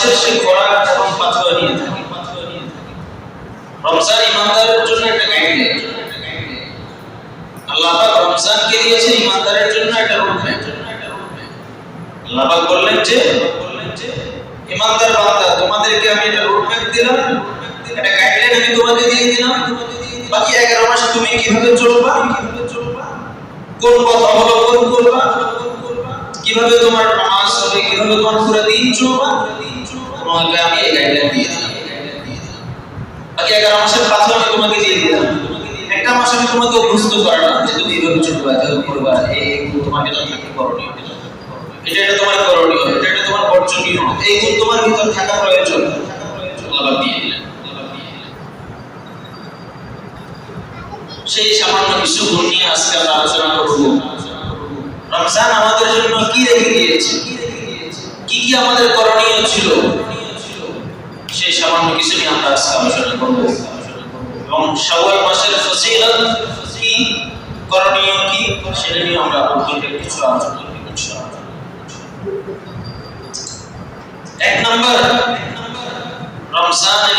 মাসের সে খোরাক এবং পাথর নিয়ে থাকে। রমজান ইমানদারের জন্য একটা গাইডলাইন। আল্লাহ পাক রমজানকে দিয়েছে ইমানদারের জন্য একটা রূপরেখা। আল্লাহ পাক বললেন যে ইমানদার বান্দা, তোমাদেরকে আমি একটা রূপরেখা দিলাম, একটা গাইডলাইন আমি তোমাকে দিয়ে দিলাম। বাকি 11 মাস তুমি কিভাবে চলবা, কোন পথ অবলম্বন করবা, কিভাবে তোমার নামাজ হবে, কিভাবে তোমার পুরো দিন চলবা, তোমাকে আমি এই গাইডলাইন দিয়ে দিলাম। বাকি 11 মাসের পাথর আমি তোমাকে দিয়ে দিলাম। একটা মাস আমি তোমাকে অভ্যস্ত করালাম যে তুমি এইভাবে চলবা, এভাবে করবা, এই তোমাকে থাকতে করণীয়, এটা তোমার করণীয়, এটা তোমার বর্জনীয়, এই গুণ তোমার ভিতর থাকা প্রয়োজন। আল্লাহ দিয়ে দিলেন। সেই সামান্য কিছু গুণ নিয়ে আজকে আমরা আলোচনা করব। রমজান আমাদের জন্য কি রেখে দিয়েছে, কি কি আমাদের করণীয় ছিল, সেই সামান্য কিছু নিয়ে আমরা আজকে আলোচনা করব। এবং শাওয়াল মাসের ফজিলত কি, করণীয় কি, সেটা নিয়ে আমরা আপনাদের কিছু আলোচনা করব ইনশাআল্লাহ। এক নম্বর, রমজানে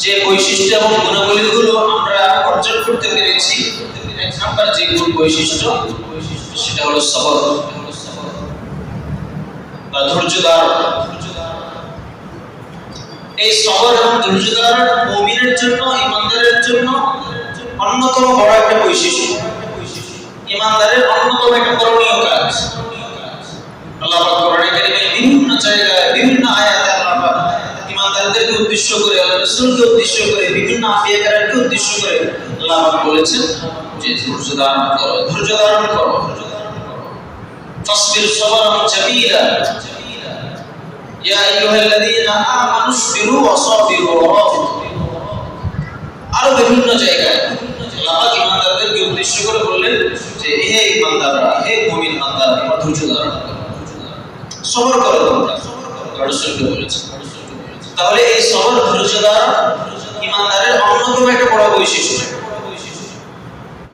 যে বৈশিষ্ট্য এবং গুণাবলীগুলো আমরা অর্জন করতে পেরেছি, এক নম্বর যে গুণ বৈশিষ্ট্য সেটা হলো সবর বা ধৈর্য ধারণ। এই সবর এবং ধৈর্য ধারণ মুমিনের জন্য, ইমানদারের জন্য অন্যতম বড় একটা বৈশিষ্ট্য, ইমানদারের অন্যতম একটা করণীয় কাজ। আল্লাহ পাক কোরআনে কারীমে বিভিন্ন জায়গায় বিভিন্ন আয়াতে আল্লাহ পাক ইমানদারদেরকে উদ্দেশ্য করে, আল্লাহর রাসূলকে উদ্দেশ্য করে, বিভিন্ন আম্বিয়া কেরামকে উদ্দেশ্য করে আল্লাহ পাক বলেছেন যে ধৈর্য ধারণ করো, ধৈর্য ধারণ করো। ফাসবির সাবরান জামিলা ইয়া আইয়ুহাল্লাযীনা আমানু ইসবিরু ওয়া সাবিরু ওয়া রাবিতু। আরো বিভিন্ন জায়গায় আল্লাহ পাক ইমানদারদেরকে উদ্দেশ্য করে বললেন যে হে ইমানদাররা, হে মুমিন বান্দারা, তোমরা ধৈর্য ধারণ করো, সবর করো, তোমরা রাসূলকে বলেছেন। তাহলে এই সবর, ধৈর্য ধারণ ইমানদারের অন্যতম একটা বড় বৈশিষ্ট্য।